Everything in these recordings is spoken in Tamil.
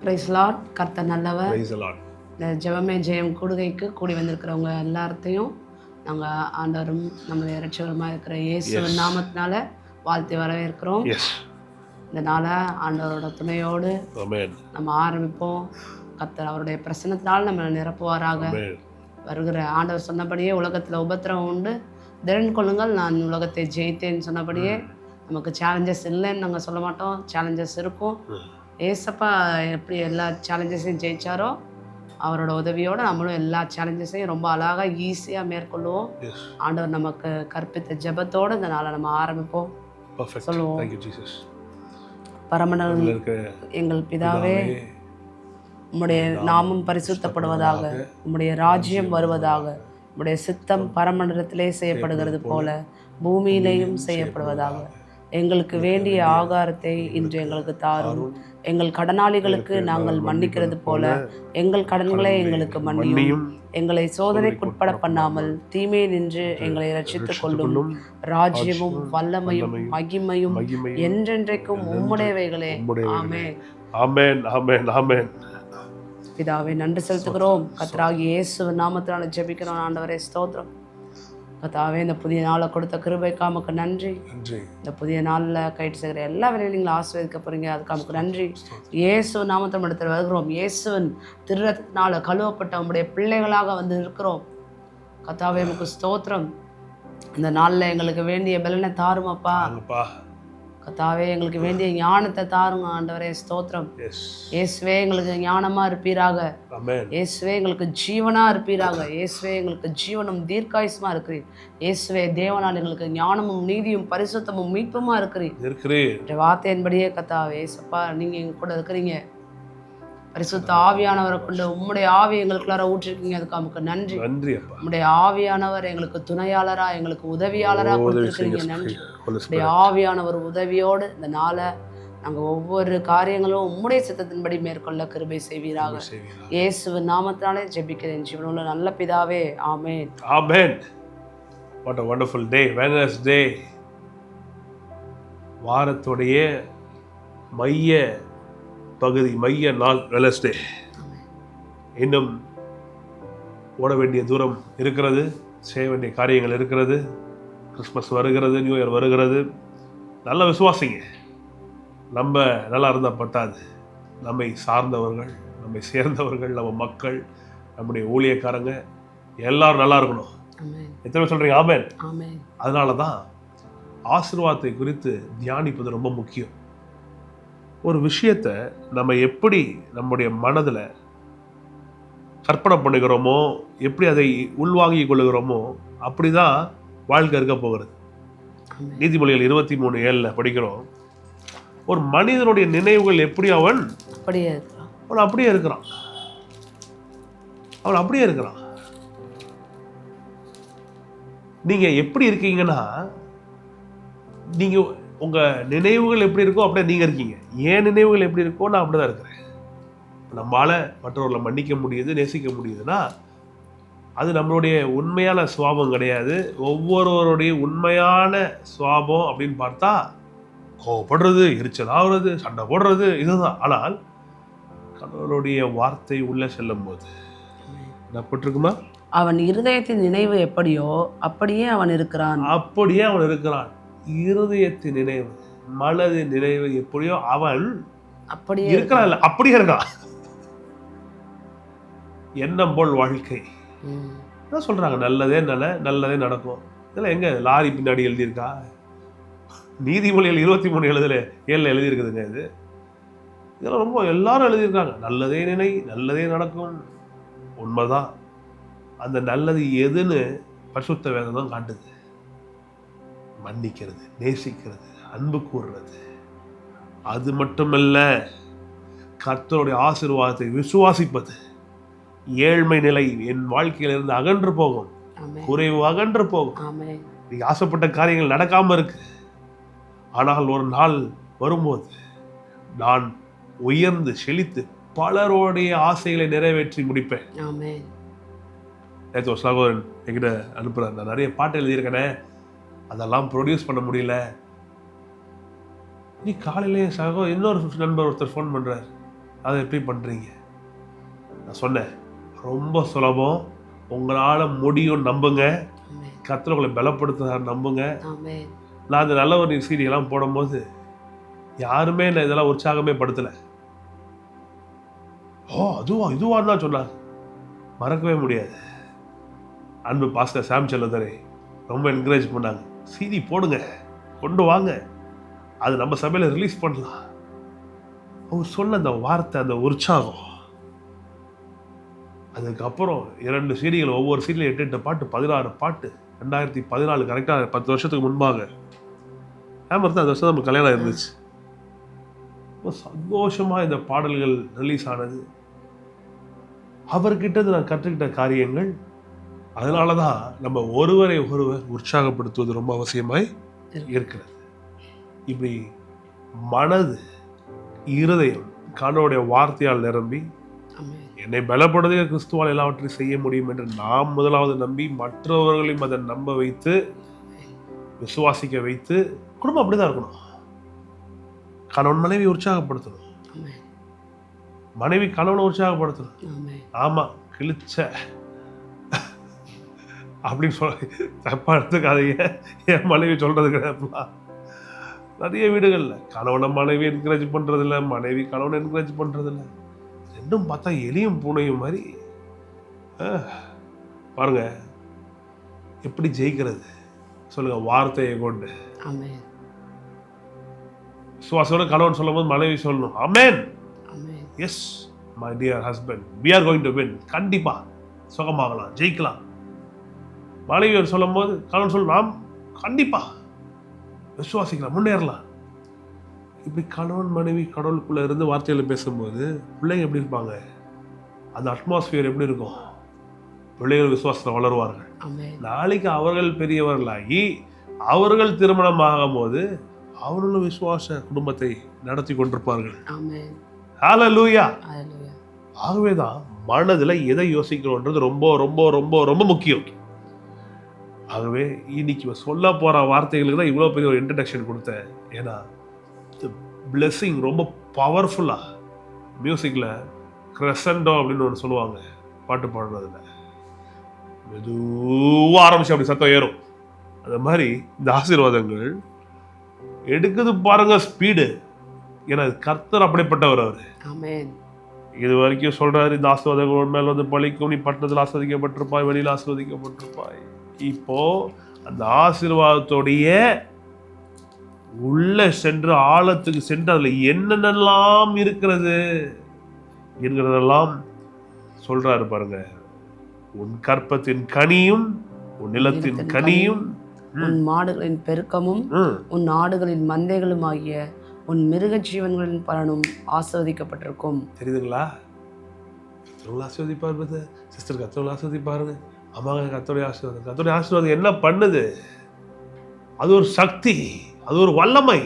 Price Lord. கர்த்தர் நல்லவர். Praise the Lord. இந்த ஜெபமே ஜெயம் கூடுகைக்கு கூடி வந்திருக்கிறவங்க எல்லாத்தையும் நாங்கள் ஆண்டவரும் நம்முடைய இரட்சகருமாக இருக்கிற இயேசுவின் நாமத்தினால வாழ்த்தி வரவேற்கிறோம். Yes. இந்த நாளை ஆண்டவரோட துணையோடு Amen. நம்ம ஆரம்பிப்போம். கர்த்தர் அவருடைய பிரசன்னத்தினால் நம்மளை நிரப்புவாராக. Amen. வருகிற ஆண்டவர் சொன்னபடியே உலகத்தில் உபத்திரவம் உண்டு, திறன் கொள்ளுங்கள், நான் உலகத்தை ஜெயித்தேன்னு சொன்னபடியே நமக்கு சேலஞ்சஸ் இல்லைன்னு நாங்கள் சொல்ல மாட்டோம். சேலஞ்சஸ் இருக்கும். ஏசப்பா எப்படி எல்லா சேலஞ்சஸையும் ஜெயிச்சாரோ அவரோட உதவியோடு நம்மளும் எல்லா சேலஞ்சஸையும் ரொம்ப அழகாக ஈஸியாக மேற்கொள்ளுவோம். Yes. ஆண்டவர் நமக்கு கற்பித்த ஜெபத்தோடு இந்த நாளை நம்ம ஆரம்பிப்போம். Perfect. சொல்லுவோம். Thank you, Jesus. பரமண்டல எங்கள் பிதாவே, உம்முடைய நாமம் பரிசுத்தப்படுவதாக, உம்முடைய ராஜ்யம் வருவதாக, உம்முடைய சித்தம் பரமண்டலத்திலே செய்யப்படுகிறது போல பூமியிலேயும் செய்யப்படுவதாக. எங்களுக்கு வேண்டிய ஆகாரத்தை இன்று எங்களுக்கு தாரும். எங்கள் கடனாளிகளுக்கு நாங்கள் மன்னிக்கிறது போல எங்கள் கடன்களை எங்களுக்கு மன்னியும். எங்களை சோதனைக்குட்பட பண்ணாமல் தீமையை நின்று எங்களை ரட்சித்துக் கொள்ளும். ராஜ்யமும் வல்லமையும் மகிமையும் என்றென்றைக்கும் உம்முடையவைகளே. ஆமென். Amen. Amen. Amen. பிதாவே, நன்றி செலுத்துகிறோம். கர்த்தராகிய இயேசுவின் நாமத்தினால ஜெபிக்கிறோம். ஆண்டவரே ஸ்தோத்திரம். கர்த்தாவே, இந்த புதிய நாளை கொடுத்த கிருபைக்கு உமக்கு நன்றி. நன்றி. இந்த புதிய நாளில் கைட்டு செய்கிற எல்லா வேலையும் நீங்கள் ஆசீர்வதிக்க போகிறீங்க. அதுக்கு நமக்கு நன்றி. இயேசு நாமத்தை இடத்துல வருகிறோம். இயேசுவின் திருரத்தினால கழுவப்பட்ட உங்களுடைய பிள்ளைகளாக வந்து இருக்கிறோம். கர்த்தாவே, நமக்கு ஸ்தோத்திரம். இந்த நாளில் எங்களுக்கு வேண்டிய பலனை தாருமப்பா. கர்த்தாவே, எங்களுக்கு வேண்டிய ஞானத்தை தாருங்க. ஆண்டவரே ஸ்தோத்திரம். Yes. இயேசுவே, எங்களுக்கு ஞானமாக இருப்பீராக. Amen. இயேசுவே, எங்களுக்கு ஜீவனாக இருப்பீராக. இயேசுவே, எங்களுக்கு ஜீவனும் தீர்க்காயுசுமா இருக்கிறீர். இயேசுவே, தேவனால் எங்களுக்கு ஞானமும் நீதியும் பரிசுத்தமும் மீட்புமா இருக்கிறீர். வார்த்தையின்படியே கர்த்தாவே ஏசப்பா, நீங்கள் எங்க கூட இருக்கிறீங்க. பரிசுத்த ஆவியானவரை கொண்டு உம்முடைய ஆவி எங்களுக்குள்ளார ஊற்றிருக்கீங்க. அதுக்கு நமக்கு நன்றி. உம்முடைய ஆவியானவர் எங்களுக்கு துணையாளரா, எங்களுக்கு உதவியாளரா கொடுத்துருக்கீங்க. நன்றி. உம்முடைய ஆவியானவர் உதவியோடு இந்த நாளை நாங்கள் ஒவ்வொரு காரியங்களும் உம்முடைய சித்தத்தின்படி மேற்கொள்ள கிருபை செய்வீராக. இயேசுவின் நாமத்தினாலே ஜெபிக்கிறேன் ஜீவனுள்ள நல்ல பிதாவே. ஆமென். Amen. What a wonderful day. Wednesday. வாரத்துடைய மைய பகுதி, மைய நாள் வெனஸ்டே. இன்னும் ஓட வேண்டிய தூரம் இருக்கிறது, செய்ய வேண்டிய காரியங்கள் இருக்கிறது. கிறிஸ்மஸ் வருகிறது, நியூ இயர் வருகிறது. நல்ல விசுவாசிங்க. நம்ம நல்லா இருந்தால் பத்தாது. நம்மை சார்ந்தவர்கள், நம்மை சேர்ந்தவர்கள், நம்ம மக்கள், நம்முடைய ஊழியக்காரங்க எல்லாரும் நல்லா இருக்கணும். எத்தனை சொல்கிறீங்க? ஆமென். அதனால தான் ஆசீர்வாதத்தை குறித்து தியானிப்பது ரொம்ப முக்கியம். ஒரு விஷயத்தை நம்ம எப்படி நம்முடைய மனதில் கற்பனை பண்ணுகிறோமோ, எப்படி அதை உள்வாங்கிக் கொள்ளுகிறோமோ, அப்படி தான் வாழ்க்கை இருக்க போகிறது. நீதிமொழிகள் 23:7 படிக்கிறோம். ஒரு மனிதனுடைய நினைவுகள் எப்படி அவன் அப்படியே இருக்கிறான். அவன் அப்படியே இருக்கிறான். நீங்கள் எப்படி இருக்கீங்கன்னா, நீங்கள் உங்கள் நினைவுகள் எப்படி இருக்கோ அப்படியே நீங்கள் இருக்கீங்க. ஏன் நினைவுகள் எப்படி இருக்கோ நான் அப்படி தான் இருக்கிறேன். நம்மளால் மற்றவர்களை மன்னிக்க முடியுது, நேசிக்க முடியுதுன்னா அது நம்மளுடைய உண்மையான சுவாபம் கிடையாது. ஒவ்வொருவருடைய உண்மையான சுவாபம் அப்படின்னு பார்த்தா கோவப்படுறது, எரிச்சல் ஆகுறது, சண்டை போடுறது, இதுதான். ஆனால் கடவுளுடைய வார்த்தை உள்ளே செல்லும் போது என்ன போட்டிருக்குமா? அவன் இருதயத்தின் நினைவு எப்படியோ அப்படியே அவன் இருக்கிறான். அப்படியே அவன் இருக்கிறான். இருதயத்தின் நினைவு, மனதின் நினைவு எப்படியோ அவன் அப்படியே இருக்கிறான். இல்லை, அப்படியே இருக்கான். எண்ணம் போல் வாழ்க்கை தான் சொல்றாங்க. நல்லதே நல்லதே நடக்கும். இதெல்லாம் எங்க லாரி பின்னாடி எழுதியிருக்கா? நீதிமொழிகள் 23:7 எழுதியிருக்குதுங்க. இதெல்லாம் ரொம்ப எல்லாரும் எழுதியிருக்காங்க. நல்லதே நினை, நல்லதே நடக்கும். உண்மைதான். அந்த நல்லது எதுன்னு பரிசுத்த வேதம் தான் காட்டுது. மன்னிக்கிறது, நேசிக்கிறது, அன்பு கூறுறது. அது மட்டுமல்ல, கர்த்தருடைய ஆசீர்வாதத்தை விசுவாசிப்பது. ஏழ்மை நிலை என் வாழ்க்கையிலிருந்து அகன்று போகும், குறைவு அகன்று போகும். நீ ஆசைப்பட்ட காரியங்கள் நடக்காம இருக்கு, ஆனால் ஒரு நாள் வரும்போது நான் உயர்ந்து செழித்து பலருடைய ஆசைகளை நிறைவேற்றி முடிப்பேன். நேற்று ஒரு சகோதரன் என்கிட்ட அனுப்புறாரு, நான் நிறைய பாட்டு எழுதியிருக்கேனே, அதெல்லாம் ப்ரொடியூஸ் பண்ண முடியல. நீ காலையிலே இன்னொரு நண்பர் ஒருத்தர் ஃபோன் பண்ணுறார், அதை எப்படி பண்ணுறீங்க? நான் சொன்னேன், ரொம்ப சுலபம். உங்களால் முடியும், நம்புங்க. கர்த்தர் உங்களை பலப்படுத்துறாரு, நம்புங்க. நான் அந்த நல்ல ஒரு சீரியெல்லாம் போடும்போது யாருமே என்ன இதெல்லாம் உற்சாகமே படுத்தலை. இதுவான்னு தான் சொன்னாங்க. மறக்கவே முடியாது. அன்பு பாஸ்டர் சாம் செல்லதரை ரொம்ப என்கரேஜ் பண்ணாங்க. சீடி போடுங்க, கொண்டு வாங்க, அது நம்ம சபையில் ரிலீஸ் பண்ணலாம். அவர் சொன்ன அந்த வார்த்தை, அந்த உற்சாகம். அதுக்கப்புறம் 2 சீடிகள், ஒவ்வொரு சீடியில் 8 பாட்டு, 16 பாட்டு. 2014 கரெக்டாக 10 வருஷத்துக்கு முன்பாக அந்த வருஷம் நம்ம கல்யாணம் இருந்துச்சு. ரொம்ப சந்தோஷமாக இந்த பாடல்கள் ரிலீஸ் ஆனது. அவர்கிட்ட நான் கற்றுக்கிட்ட காரியங்கள். அதனால தான் நம்ம ஒருவரை ஒருவர் உற்சாகப்படுத்துவது ரொம்ப அவசியமாய் இருக்கிறது. இப்படி மனது, இருதயம் கர்த்தருடைய வார்த்தையால் நிரம்பி, என்னை பலப்படுத்துகிற கிறிஸ்துவால் எல்லாவற்றையும் செய்ய முடியும் என்று நாம் முதலாவது நம்பி, மற்றவர்களையும் அதை நம்ப வைத்து, விசுவாசிக்க வைத்து, குடும்பம் அப்படிதான் இருக்கணும். கணவன் மனைவி உற்சாகப்படுத்தணும், மனைவி கணவனை உற்சாகப்படுத்தணும். ஆமா, கிழிச்ச அப்படின்னு சொல்ல தப்பா எடுத்துக்காதீங்க. என் மனைவி சொல்றது கிடையாதுலாம். நிறைய வீடுகள்ல கணவனை மனைவி என்கரேஜ் பண்றதில்ல, மனைவி கணவனை என்கரேஜ் பண்றதில்ல. ரெண்டும் பார்த்தா எலியும் பூனையும் மாதிரி. பாருங்க எப்படி ஜெயிக்கிறது சொல்லுங்க, வார்த்தையை கொண்டு. விசுவாசோட கணவன் சொல்லும் போது மனைவி சொல்லணும், amen, yes my dear husband, we are going to win. கண்டிப்பா சுகமாகலாம், ஜெயிக்கலாம். மனைவியர் சொல்லும் போது கணவன் சொல்லணும், கண்டிப்பா விசுவாசிக்கலாம், முன்னேறலாம். இப்படி கணவன் மனைவி கடவுளுக்குள்ள இருந்து வார்த்தைகளை பேசும்போது பிள்ளைங்க எப்படி இருப்பாங்க, அந்த அட்மாஸ்பியர் எப்படி இருக்கும்? பிள்ளைகள் விசுவாசத்தில் வளருவார்கள். நாளைக்கு அவர்கள் பெரியவர்களாகி அவர்கள் திருமணம் ஆகும் போது அவர்களும் விசுவாச குடும்பத்தை நடத்தி கொண்டிருப்பார்கள். ஹல்லேலூயா. ஆகவேதான் மனதில் எதை யோசிக்கிறோன்றது ரொம்ப ரொம்ப ரொம்ப ரொம்ப முக்கியம். ஆகவே இன்னைக்கு சொல்ல போற வார்த்தைகளுக்கு தான் இவ்வளோ பெரிய ஒரு இன்ட்ரடக்ஷன் கொடுத்தேன். ஏன்னா பிளெஸிங் ரொம்ப பவர்ஃபுல்லா. மியூசிக்ல கிரெசண்டோ அப்படின்னு ஒன்று சொல்லுவாங்க, பாட்டு பாடுறதுல மெதுவா ஆரம்பிச்சு அப்படி சத்தம் ஏறும். அந்த மாதிரி இந்த ஆசீர்வாதங்கள் எடுக்குது பாருங்க ஸ்பீடு. ஏன்னா கர்த்தர் அப்படிப்பட்டவர். அவர் இது வரைக்கும் சொல்றாரு, இந்த ஆசீர்வாதங்கள் மேல வந்து பழிக்கும், நீ பட்டணத்தில் ஆஸ்வதிக்கப்பட்டிருப்பாய், வெளியில் ஆஸ்வதிக்கப்பட்டிருப்பாய். இப்போ அந்த ஆசீர்வாதத்தோடைய உள்ள சென்று ஆழத்துக்கு சென்று அதுல என்னென்னலாம் இருக்கிறது என்கிறதெல்லாம் சொல்றாரு பாருங்க. உன் கற்பத்தின் கனியும், உன் நிலத்தின் கனியும், உன் மாடுகளின் பெருக்கமும், உன் ஆடுகளின் மந்தைகளும் ஆகிய உன் மிருக ஜீவன்களின் பலனும் ஆசீர்வதிக்கப்பட்டிருக்கும். தெரியுதுங்களா? கர்த்தர் ஆசீர்வதிப்பாரு சிஸ்டர், கர்த்தர் ஆசீர்வதிப்பாருங்க. ஆமாங்க, கர்த்தருடைய ஆசீர்வாதம். கர்த்தருடைய ஆசீர்வாதம் என்ன பண்ணுது? அது ஒரு சக்தி, அது ஒரு வல்லமை.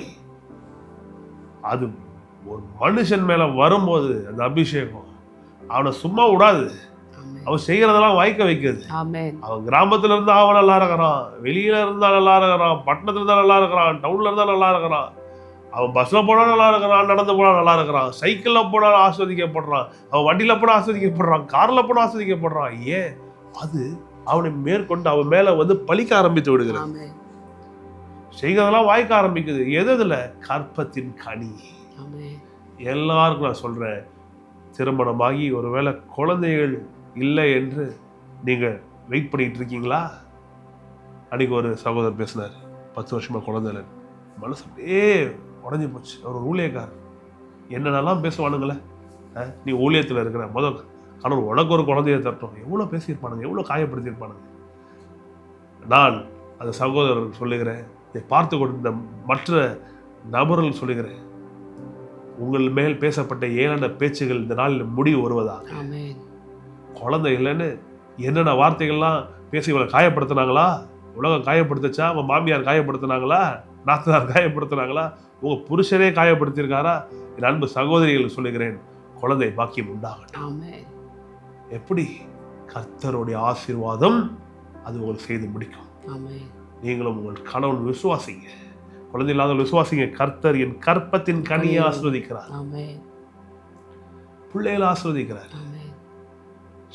அது ஒரு மனுஷன் மேல வரும்போது அந்த அபிஷேகம் அவனை சும்மா விடாது. அவன் செய்யறதெல்லாம் வாய்க்க வைக்கிறது. அவன் கிராமத்துல இருந்தா அவன் நல்லா இருக்கிறான், வெளியில இருந்தா நல்லா இருக்கிறான், பட்டணத்துல இருந்தா நல்லா இருக்கிறான், டவுன்ல இருந்தா நல்லா இருக்கிறான், அவன் பஸ்ல போனா நல்லா இருக்கிறான், நடந்து போனா நல்லா இருக்கிறான், சைக்கிள்ல போனா ஆஸ்வதிக்கப்படுறான், அவன் வண்டியில போனா ஆஸ்வதிக்கப்படுறான், கார்ல போனா ஆஸ்வதிக்கப்படுறான். ஏன்? அது அவனை மேற்கொண்டு அவன் மேல வந்து பழிக்க ஆரம்பித்து விடுகிறது. செய்கிறதெல்லாம் வாய்க்க ஆரம்பிக்குது. எதுல? கற்பத்தின் கனி. எல்லாருக்கும் நான் சொல்றேன், திருமணமாகி ஒருவேளை குழந்தைகள் இல்லை என்று நீங்க வெயிட் பண்ணிட்டு இருக்கீங்களா? அன்னைக்கு ஒரு சகோதரர் பேசினார், 10 வருஷமா குழந்தை இல்லை. மனசு அப்படியே உடஞ்சி போச்சு. அவர் ஒரு ஊழியக்காரர், என்னென்னலாம் பேசுவானுங்களே. நீ ஊழியத்தில் இருக்கிற முதல் கணவர் உனக்கு ஒரு குழந்தைய தரட்டும், எவ்வளோ பேசியிருப்பானுங்க, எவ்வளோ காயப்படுத்தியிருப்பானுங்க. நான் அந்த சகோதரர் சொல்லுகிறேன், இதை பார்த்து கொண்ட மற்ற நபர்கள் சொல்லுகிறேன், உங்கள் மேல் பேசப்பட்ட ஏளன பேச்சுகள் இந்த நாளில் முடிவு வருவதா? குழந்தை இல்லைன்னு என்னென்ன வார்த்தைகள்லாம் பேசி இவளை காயப்படுத்தினாங்களா? உலகம் காயப்படுத்துச்சா? அவன் மாமியார் காயப்படுத்தினாங்களா? நாத்தனார் காயப்படுத்தினாங்களா? உங்கள் புருஷனே காயப்படுத்தியிருக்காரா? என் அன்பு சகோதரிகள் சொல்லுகிறேன், குழந்தை பாக்கியம் உண்டாகட்டும். எப்படி? கர்த்தருடைய ஆசீர்வாதம் அது உங்களுக்கு செய்து முடிக்கும். நீங்களும் உங்கள் கணவன் விசுவாசிங்க, குழந்தை இல்லாத விசுவாசிங்க. கர்த்தர் என் கற்பத்தின் கனியை ஆசீர்வதிக்கிறார். பிள்ளைகளை ஆசீர்வதிக்கிறார். ஆமென்.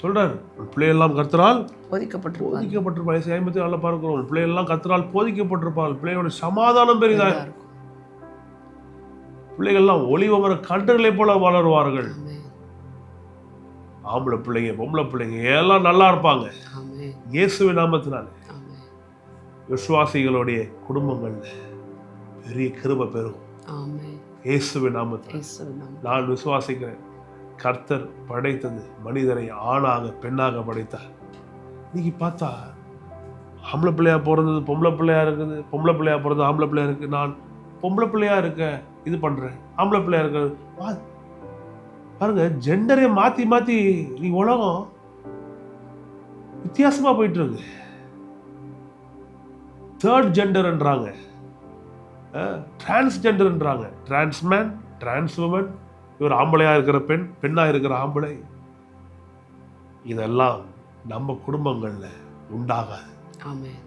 சொல்றார், உன் பிள்ளையெல்லாம் கர்த்தரால் போதிக்கப்பட்டிருப்பார். போதிக்கப்பட்டிருப்பார். 54 பார்க்கிறோம், உன் பிள்ளையெல்லாம் கர்த்தரால் போதிக்கப்பட்டிருப்பார். பிள்ளையோட சமாதானம் பெரிதாக இருக்கும். பிள்ளைகள்லாம் ஒளிவமர கன்றுகளை போல வளருவார்கள். ஆமென். ஆம்பளை பிள்ளைங்க பொம்பளை பிள்ளைங்க எல்லாம் நல்லா இருப்பாங்க. ஆமென். இயேசுவின் நாமத்தினால ஆமென். விசுவாசிகளுடைய குடும்பங்கள்ல பெரிய கிருபை பெறும். ஆமென். இயேசுவின் நாமத்தில் இயேசுவின் நாமத்தில். நான் விசுவாசிக்கிறேன். கர்த்தர் படைத்தது மனிதனை ஆணாக பெண்ணாக படைத்தார். இன்னைக்கு பார்த்தா ஆம்பளை பிள்ளையா பிறந்தது பொம்பளை பிள்ளையா இருக்குது, பொம்பளை பிள்ளையா பிறந்தது ஆம்பளை பிள்ளையா இருக்கு. நான் பொம்பளை பிள்ளையா இருக்க இது பண்றேன், ஆம்பளை பிள்ளையா இருக்க. பாருங்க, ஜெண்டரை மாத்தி மாத்தி நீ உலகம் வித்தியாசமா போயிட்டு இருக்கு. தேர்ட் ஜெண்டர்ன்றாங்க, டிரான்ஸ்ஜெண்டர்ன்றாங்க, டிரான்ஸ்மேன், டிரான்ஸ்வுமன். இவர் ஆம்பளையா இருக்கிற பெண், பெண்ணா இருக்கிற ஆம்பளை. இதெல்லாம் நம்ம குடும்பங்கள்ல உண்டாகாது. ஆமென்.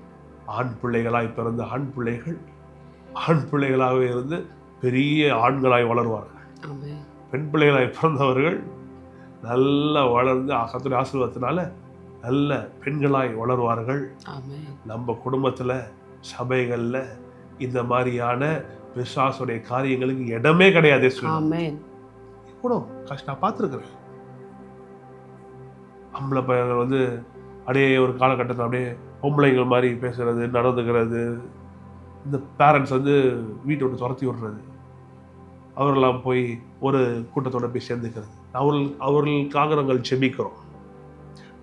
ஆண் பிள்ளைகளாய் பிறந்த ஆண் பிள்ளைகள் ஆண் பிள்ளைகளாகவே இருந்து பெரிய ஆண்களாய் வளருவார்கள். ஆமென். பெண் பிள்ளைகளாய் பிறந்தவர்கள் நல்லா வளர்ந்து கர்த்தருடைய ஆசீர்வாதத்தினால நல்ல பெண்களாய் வளருவார்கள். ஆமென். நம்ம குடும்பத்துல சபைகள்ல இந்த மாதிரியான பிசாசுடைய காரியங்களுக்கு இடமே கிடையாது. ஆமென். கூட நான் பார்த்துருக்கிறேன். ஆம்பளை பையன்கள் வந்து அப்படியே ஒரு காலகட்டத்தில் அப்படியே பொம்பளைங்கள் மாதிரி பேசுறது, நடந்துக்கிறது, இந்த பேரண்ட்ஸ் வந்து வீட்டை விட்டு துரத்தி விடுறது, அவரெல்லாம் போய் ஒரு கூட்டத்தோட போய் சேர்ந்துக்கிறது. அவர்களுக்காக நாங்கள் ஜெபிக்கிறோம்.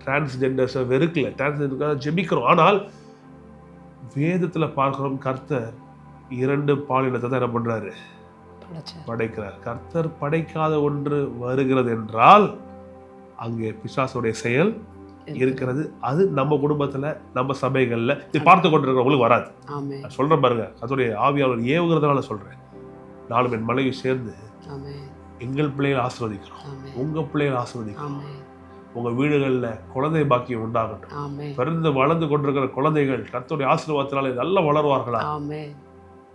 டிரான்ஸ்ஜெண்டர்ஸை வெறுக்கல, டிரான்ஸ்ஜெண்டருக்காக ஜெபிக்கிறோம். ஆனால் வேதத்தில் பார்க்கிறோம், கர்த்தர் 2 பாலினத்தை தான் என்ன பண்றாரு, படைக்கிறார். கர்த்தர் படைக்காத ஒன்று வருகிறது என்றால் அங்கே பிசாசுடைய செயல் இருக்கிறது. அது நம்ம குடும்பத்துல நம்ம சபைகள்ல இது பார்த்து கொண்டிருக்கிறவங்களுக்கு வராது. நான் சொல்றேன் பாருங்க, கர்த்தருடைய ஆவியாளர் ஏவுகிறதுனால சொல்றேன். நானும் என் மனைவி சேர்ந்து எங்கள் பிள்ளைகளை ஆசீர்வதிக்கிறோம், உங்க பிள்ளைகளை ஆசீர்வதிக்கிறோம். உங்க வீடுகள்ல குழந்தை பாக்கியம் உண்டாகட்டும். பிறந்து வளர்ந்து கொண்டிருக்கிற குழந்தைகள் கர்த்தருடைய ஆசீர்வாதத்தினால நல்லா வளருவார்களா.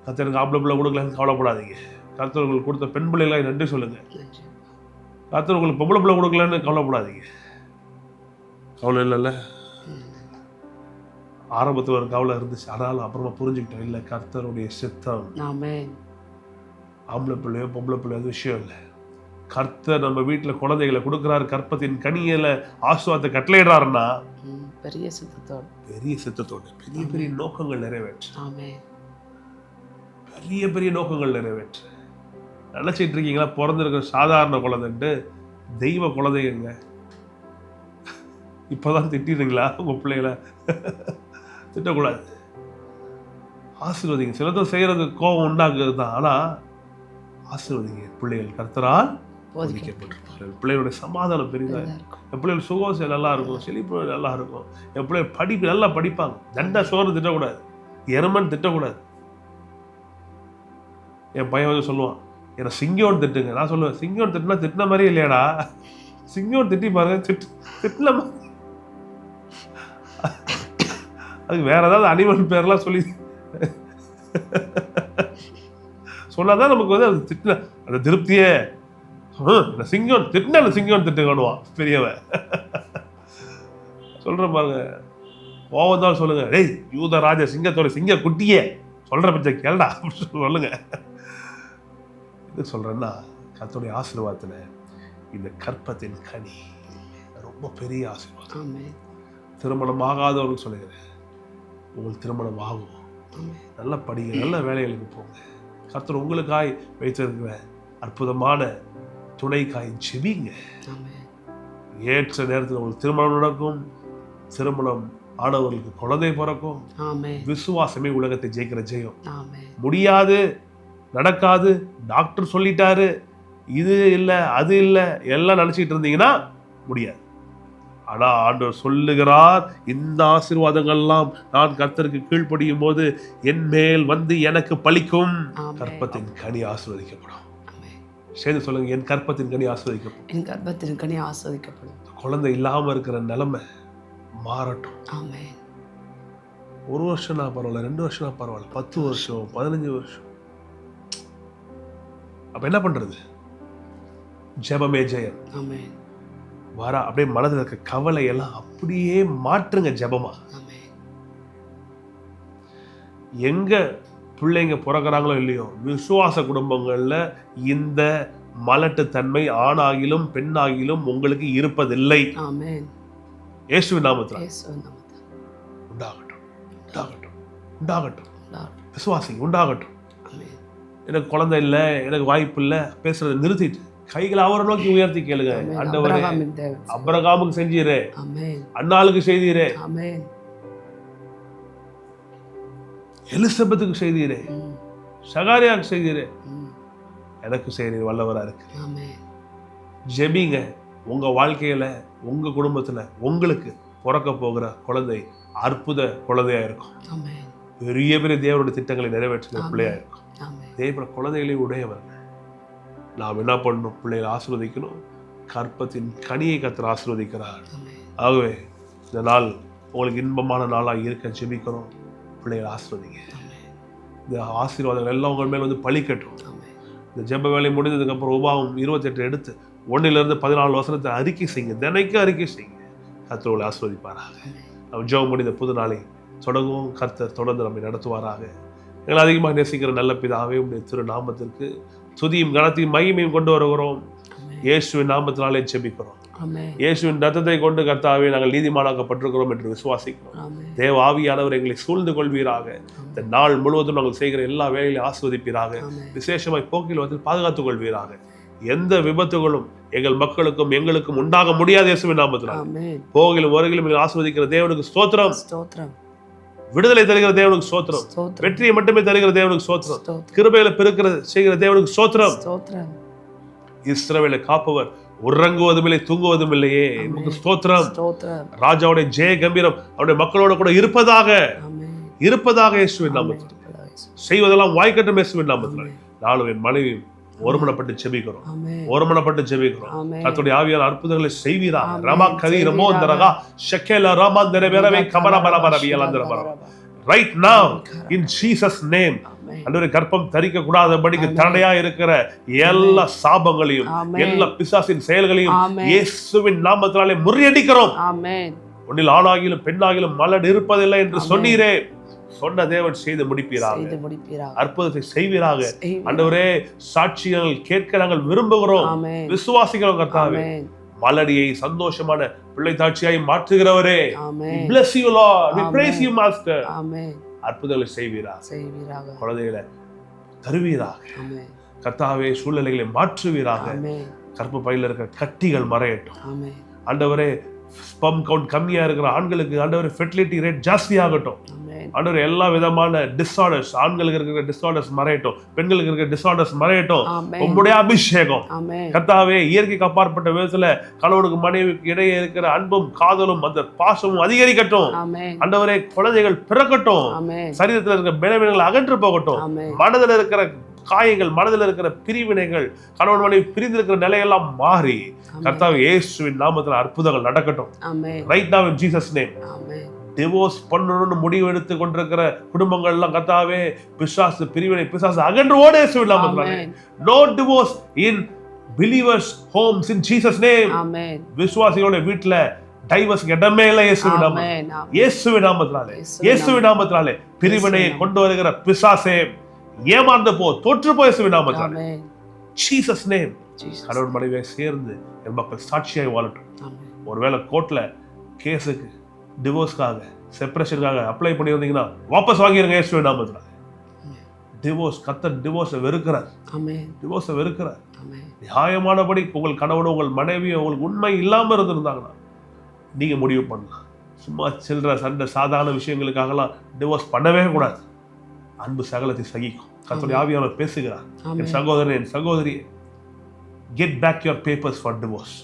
கர்த்தருக்கு ஆம்பளை பிள்ளை கொடுக்கலன்னு கவலைப்படாதீங்க. கர்த்தர் உங்களுக்கு கொடுத்த பெண் பிள்ளைகளை நன்றி சொல்லுங்க. கர்த்தர் உங்களுக்கு பொம்பளை பிள்ளை கொடுக்கலன்னு கவலைப்படாதீங்க. கவலை இல்லைல்ல, ஆரம்பத்தில் ஒரு கவலை இருந்துச்சு, ஆனாலும் அப்புறமா புரிஞ்சுக்கிட்டோம், இல்லை கர்த்தருடைய சித்தம். ஆம்பளை பிள்ளையோ பொம்பளை பிள்ளையோ அது விஷயம் இல்லை. கர்த்தர் நம்ம வீட்டில் குழந்தைகளை கொடுக்குறாரு, கற்பத்தின் கனியில ஆசீர்வாதத்தை கட்டளையிடுறாருன்னா பெரிய சித்தத்தோடு பெரிய பெரிய நோக்கங்கள் நிறைவேற்று, பெரிய பெரிய நோக்கங்கள் நிறைவேற்று. நினைச்சிட்டு இருக்கீங்களா பிறந்திருக்கிற சாதாரண குழந்தைன்ட்டு? தெய்வ குழந்தைங்க. இப்போதான் திட்டிடுறீங்களா உங்க பிள்ளைகளை? திட்டக்கூடாது, ஆசீர்வதிங்க. சிலதும் செய்யறது கோபம் உண்டாக்குறது தான், ஆனா ஆசீர்வதிங்க. பிள்ளைகள் கர்த்தரால் போதிக்கப்பட்டிருப்பார்கள். பிள்ளைகளுடைய சமாதானம் பெரிதாக இருக்கும். என் பிள்ளைகள் சுகோசம் நல்லா இருக்கும், செழிப்பு நல்லா இருக்கும். என் பிள்ளைகள் படிப்பு நல்லா படிப்பாங்க. தண்டா சோறு திட்டக்கூடாது, எருமன் திட்டக்கூடாது. என் பையன் வந்து சொல்லுவான், என்னை சிங்கோன்னு திட்டுங்க. நான் சொல்லுவேன், சிங்கோன்னு திட்டினா திட்டின மாதிரியே இல்லையாடா, சிங்கோன்னு திட்டி பாருங்க, திட்டின மாதிரி. அதுக்கு வேற ஏதாவது அனிமல் பேர்லாம் சொல்லி சொன்னாதான் நமக்கு வந்து அது திட்டின அந்த திருப்தியே. சிங்கம் திட்டினா சிங்கம் திட்டுவான் பெரியவன். சொல்ற பாருங்க, கோவம் தான் சொல்லுங்க, டேய் யூதராஜ சிங்கத்தோட சிங்க குட்டியே சொல்ற பட்ச கேள்டா சொல்லுங்க. இது சொல்றேன்னா கர்த்தருடைய ஆசீர்வாதத்துல இந்த கற்பத்தின் கனி ரொம்ப பெரிய ஆசீர்வாதம். திருமணம் ஆகாதவர்கள் சொல்லுகிறேன், உங்களுக்கு திருமணம் ஆகும். நல்லா படிங்க, நல்ல வேலைகளுக்கு போங்க. கர்த்தர் உங்களுக்காய் வைத்திருக்கிற அற்புதமான துணைக்காய் ஜெபிங்க. ஏற்ற நேரத்தில் உங்களுக்கு திருமணம் நடக்கும். திருமணம் ஆனவர்களுக்கு குழந்தை பிறக்கும். விசுவாசமே உலகத்தை ஜெயிக்கிற ஜெயம். முடியாது, நடக்காது, டாக்டர் சொல்லிட்டாரு, இது இல்லை அது இல்லை எல்லாம் நினைச்சிட்டு இருந்தீங்கன்னா முடியாது. ஆனா ஆண்டவர் சொல்லுகிறார், இந்த ஆசீர்வாதங்கள்லாம் நான் கர்த்தருக்கு கீழ்ப்படியும் போது என் மேல் வந்து எனக்கு பலிக்கும். கற்பத்தின் கனி ஆசீர்வதிக்கப்படும். சேர்ந்து சொல்லுங்க, என் கற்பத்தின் கனி ஆசீர்வதிக்கப்படும். என் கற்பத்தின் கனி ஆசீர்வதிக்கப்படும். குழந்தை இல்லாம இருக்கிற நிலைமை மாறட்டும். ஒரு வருஷம்னா பரவாயில்ல, 2 வருஷம்னா பரவாயில்ல, 10 வருஷம் 15 வருஷம். அப்ப என்ன பண்றது? ஜெபமே ஜெயம். ஆமென். வர அப்படியே மனதில் இருக்க கவலை எல்லாம் அப்படியே மாற்றுங்க ஜெபமா. ஆமென். எங்க பிள்ளைங்க பிறகுறாங்களோ இல்லையோ, விசுவாச குடும்பங்கள்ல இந்த மலட்டுத்தன்மை ஆணாகிலும் பெண்ணாகிலும் உங்களுக்கு இருப்பதில்லை. ஆமென். இயேசுவின் நாமத்தில் இயேசுவின் நாமத்தில் உண்டாகட்டும், உண்டாகட்டும், உண்டாகட்டும். உண்டாகட்டும். விசுவாசிங்க உண்டாகட்டும். ஆமென். எனக்கு குழந்தை இல்லை, எனக்கு வாய்ப்பு இல்லை, பேசுறதை நிறுத்திட்டு கைகளை அவரை நோக்கி உயர்த்தி கேளுங்க. ஆமென். ஆண்டவரே, ஆபிரகாமின் தேவன். அபிரகாமுக்கு செஞ்சீரே, ஆமென். அன்னாளுக்கு செய்தீரே, ஆமென். எலிசபெத்துக்கு செய்தீரே, ம். சகாரியாவுக்கு செய்தீரே, ம். எனக்கு செய்தீர் வல்லவரா இருக்கு. ஆமென். ஜெபிங்க. உங்க வாழ்க்கையில, உங்க குடும்பத்துல உங்களுக்கு பிறக்க போகிற குழந்தை அற்புத குழந்தையா இருக்கும். ஆமென். பெரிய பெரிய தேவனுடைய திட்டங்களை நிறைவேற்றுகிற பிள்ளையா இருக்கும். ஆமென். தேவ குழந்தைகளை உடையவர்கள். நாம் என்ன பண்ணணும்? பிள்ளைகளை ஆசீர்வதிக்கணும். கற்பத்தின் கனியை கர்த்தர் ஆசீர்வதிக்கிறார். ஆமென். ஆகவே இந்த நாள் உங்களுக்கு இன்பமான நாளாக இருக்க ஜெபிக்கிறோம். பிள்ளைகளை ஆசீர்வதிங்க. ஆமென். இந்த ஆசீர்வாதங்கள் எல்லாம் உங்கள் மேல் வந்து பலிக்கட்டும். ஆமென். இந்த ஜெப வேலை முடிந்ததுக்கப்புறம் உபாகம் 28 எடுத்து 1-14 வசனத்தை அறிக்கை செய்யுங்க. தினைக்கும் அறிக்கை செய்யுங்க. கர்த்தர் உங்களை ஆசீர்வதிப்பாராக. நம்ம ஜெபம் முடிந்த புது நாளை தொடங்குவோம். கர்த்தர் தொடர்ந்து நம்மை நடத்துவாராக. எங்களை அதிகமாக நேசிக்கிற நல்ல பிதாவே, உடைய திரு நாமத்திற்கு துதியும் கனத்தையும் மகிமையும் கொண்டு வருகிறோம். இயேசுவின் நாமத்தினாலே ஜெபிக்கிறோம். ஆமென். இயேசுவின் ரத்தத்தை கொண்டு கர்த்தாவே நாங்கள் நீதிமானாக்கப்பட்டிருக்கிறோம் என்று விசுவாசிக்கிறோம். ஆமென். தேவ ஆவியானவர் எங்களை சூழ்ந்து கொள்வீராக. இந்த நாள் முழுவதும் நாங்கள் செய்கிற எல்லா வேலைகளையும் ஆசீர்வதிப்பீராக. ஆமென். விசேஷமாய் போக்கில் வந்து பாதுகாத்துக் கொள்வீராக. எந்த விபத்துகளும் எங்கள் மக்களுக்கும் எங்களுக்கும் உண்டாக முடியாது. இயேசுவின் நாமத்தினால் ஆமென். போகிலும் வருகிலும் ஆசீர்வதிக்கிற தேவனுக்கு ஸ்தோத்திரம். ஸ்தோத்திரம். விடுதலை தருகிற தேவனுக்கு ஸ்தோத்திரம். ஸ்தோத்திரம். வெற்றியை மட்டுமே தருகிற தேவனுக்கு ஸ்தோத்திரம். ஸ்தோத்திரம். கிருபையில பெருக்கிற செய்கிற தேவனுக்கு ஸ்தோத்திரம். ஸ்தோத்திரம். இஸ்ரவேலை காப்பவர் உறங்குவதும் இல்லை, தூங்குவதும் இல்லையே. நமக்கு ஸ்தோத்திரம். ஸ்தோத்திரம். ராஜாவுடைய ஜெய கம்பீரம் அவருடைய மக்களோட கூட இருப்பதாக ஆமென். இருப்பதாக. இயேசுவின் நாமத்தில் செய்வதெல்லாம் வாய்க்கட்டும். இயேசுவின் நாமத்தில் நானும் என் மனைவி ஒருமனப்பட்டு ஜெபிக்கிறோம். ஆமென். ஒருமனப்பட்டு ஜெபிக்கிறோம். ஆமென். கர்த்தருடைய ஆவியான அற்புதங்களை செய்வீராக. ஆமென். ரமா கதி ரமோந்தரகா ஷக்கேல ராமாந்தர வேரவே camera பரபரவி அலந்தர பரப. Right now in Jesus name. அன்றைய கற்பம் தரிக்க கூடாதபடிக்கு தடையா இருக்கிற எல்லா சாபங்களையும் எல்லா பிசாசின் செயல்களையும் இயேசுவின் நாமத்தினாலே முறியடிக்கிறோம். ஆமென். ஒன்றில் ஆணாகிலும் பெண்ணாகிலும் மலடு இருப்பதில்லை என்று சொன்னீரே. சொன்ன தேவன் செய்து முடிப்பீராக. அற்புதத்தை செய்வீராக. ஆண்டவரே, சாட்சிகள் கேட்க நாங்கள் விரும்புகிறோம், விசுவாசிக்கிறோம். கர்த்தாவே, மலடியை சந்தோஷமான பிள்ளை தாட்சியாய் மாற்றுகிறவரே, bless you Lord, we praise you master. அற்புதங்களை செய்வீராக. குழந்தைகளை தருவீராக. கர்த்தாவே, சூழ்நிலைகளை மாற்றுவீராக. கற்ப பையில இருக்கிற கட்டிகள் மறையட்டும். ஆண்டவரே, ஸ்பம் கவுண்ட் கம்மியா இருக்கிற ஆண்களுக்கு ஆண்டவரே ஃபெர்டிலிட்டி ரேட் ஜாஸ்தி ஆகட்டும். ஆண்டவரே, எல்லா விதமான டிஸார்டர்ஸ், ஆண்களுக்கு இருக்கிற டிஸார்டர்ஸ் மறையட்டும், பெண்களுக்கு இருக்கிற டிஸார்டர்ஸ் மறையட்டும். உம்முடைய அபிஷேகம் கர்த்தாவே, இயற்கைக்கு அப்பாற்பட்ட விதத்துல கணவனுக்கு மனைவிக்கு இடையே இருக்கிற அன்பும் காதலும் அந்த பாசமும் அதிகரிக்கட்டும். ஆண்டவரே, குழந்தைகள் பிறக்கட்டும். சரீரத்தில் இருக்கிற பலவீனங்கள் அகன்று போகட்டும். மனதில் இருக்கிற காயங்கள், மனதில் இருக்கிற பிரிவினைகள், கணவன் மனைவி பிரிந்திருக்கிற நிலையெல்லாம் மாறி கர்த்தாவே இயேசுவின் நாமத்தில் அற்புதங்கள் நடக்கட்டும். Right now in Jesus name. Divorce பண்ணணும்னு முடிவு எடுத்து கொண்டிருக்கிற குடும்பங்கள் எல்லாம் கர்த்தாவே, பிசாசு பிரிவினை பிசாசு அகன்று ஓட இயேசுவின் நாமத்தில். No divorce in believers homes in Jesus name. விசுவாசிகளோட வீட்டுல டைவர்ஸ்க்கு இடமே இல்லை. இயேசுவின் நாமத்தில், இயேசுவின் நாமத்தினாலே, இயேசுவின் நாமத்தினாலே பிரிவினையை கொண்டு வருகிற பிசாசே ஏமாந்து போ, தோற்று போய் இயேசுவின் நாமத்தினாலே. Jesus name. கணவன் மனைவியை சேர்ந்து என் மக்கள் சாட்சியாய் வாழட்டும். ஒருவேளை கோர்ட்ல கேஸுக்கு டிவோர்ஸ்க்காக செப்பரேஷனுக்காக அப்ளை பண்ணியிருந்தீங்கன்னா வாபஸ் வாங்கிருங்க இயேசுவின் நாமத்தினாலே. டிவோர்ஸ், கர்த்தர் டிவோர்ஸை வெறுக்கிறார். டிவோர்ஸை வெறுக்கிறார். நியாயமானபடி உங்கள் கணவனும் உங்கள் மனைவியும் உங்களுக்கு உண்மை இல்லாம இருந்திருந்தாங்கன்னா நீங்க முடிவு பண்ணலாம். சும்மா சில்லற சண்டை சாதாரண விஷயங்களுக்காகலாம் டிவோர்ஸ் பண்ணவே கூடாது. அன்பு சகலத்தை சகிக்கும். கர்த்தருடைய ஆவியானவர் பேசுகிறார். என் சகோதரன், என் சகோதரியே, get back your papers for divorce.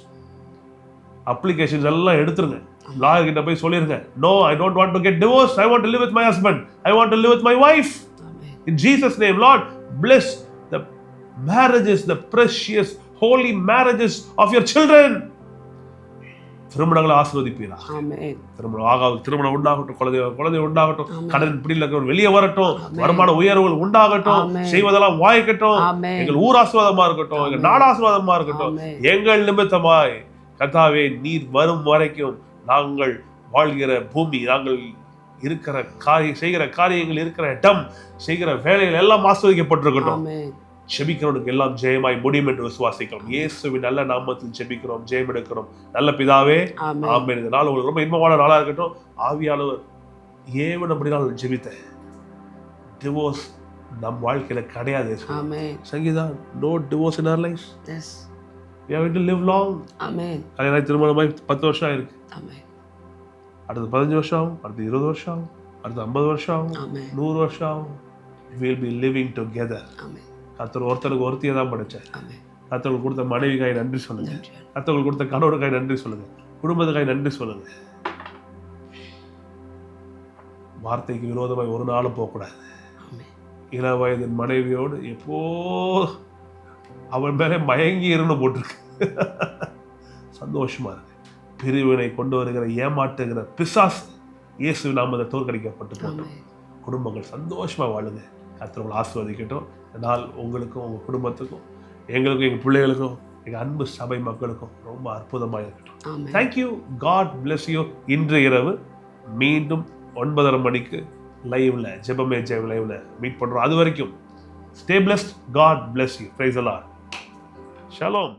Applications எல்லாம் எடுத்துருங்க. லாயர் கிட்ட போய் சொல்லிருங்க, no, I don't want to get divorced. I want to live with my husband. I want to live with my wife. In Jesus name, Lord, bless the marriages, the precious holy marriages of your children. திருமணங்களை ஆசீர்வதிப்பீரா. ஆமென். திருமணம் உண்டாகட்டும், குழந்தை உண்டாகட்டும், கடன் பிடியில் இருக்கிறவங்க வெளியே வரட்டும், வருமான உயர்வுகள் உண்டாகட்டும், செய்வதெல்லாம் வாய்க்கட்டும், எங்கள் ஊர் ஆசீர்வாதமா இருக்கட்டும், எங்கள் நாடு ஆசீர்வாதமா இருக்கட்டும். எங்கள் நிமித்தமாய் கர்த்தாவே நீர் வரும் வரைக்கும் நாங்கள் வாழ்கிற பூமி, நாங்கள் இருக்கிற செய்கிற காரியங்கள், இருக்கிற இடம், செய்கிற வேலைகள் எல்லாம் ஆசீர்வதிக்கப்பட்டிருக்கட்டும். ஜெபிக்கிறவனுக்கு எல்லாம் ஜெயமாய் முடியும் என்று விசுவாசிக்கிறோம். இயேசுவின் நல்ல நாமத்தில் ஜெபிக்கிறோம், ஜெயம் எடுக்கிறோம் நல்ல பிதாவே, ஆமென். இந்த நாள் உங்களுக்கு ரொம்ப இன்பமான நாளா இருக்கட்டும். ஆவியானவர் ஏவனபடி நான் ஜெபித்தேன். டிவோர்ஸ் நம் வாழ்க்கையில கிடையாது. Sangeetha, no divorce in our life. we are going to live long. கல்யாணம் திருமணமாய் 10 வருஷம் ஆயிருக்கு. அடுத்து 15 வருஷம் ஆகும், அடுத்து 20 வருஷம் ஆகும், அடுத்து 50 வருஷம் ஆகும், 100 வருஷம் ஆகும். we'll be living together. கர்த்தர் ஒருத்தருக்கு ஒருத்தியை தான் படைச்சார். கர்த்தருக்கு கொடுத்த மனைவிக்காய் நன்றி சொல்லுங்க, கர்த்தருக்கு கொடுத்த கணவனுக்காய் நன்றி சொல்லுங்க, குடும்பத்துக்காய் நன்றி சொல்லுங்க. வார்த்தைக்கு விரோதமாய் ஒரு நாளும் போகக்கூடாது. இள வயது மனைவியோடு எப்போ அவன் மேலே மயங்கி இருந்து போட்டிருக்கு. சந்தோஷமா இருக்கு. பிரிவினை கொண்டு வருகிற ஏமாற்றுகிற பிசாசு இயேசு நாமத்தை தோற்கடிக்கப்பட்டு போட்டோம். குடும்பங்கள் சந்தோஷமா வாழுங்க. கர்த்தர் ஆசீர்வதிக்கட்டும். நாள் உங்களுக்கும் உங்கள் குடும்பத்துக்கும் எங்களுக்கும் எங்கள் பிள்ளைகளுக்கும் எங்கள் அன்பு சபை மக்களுக்கும் ரொம்ப அற்புதமாக இருக்கட்டும். தேங்க்யூ. God bless you. இன்று இரவு மீண்டும் 9:30 மணிக்கு லைவ்ல ஜெபமே ஜெயம் லைவ்ல மீட் பண்றோம். அது வரைக்கும் stay blessed. God bless you. Praise the Lord. Shalom.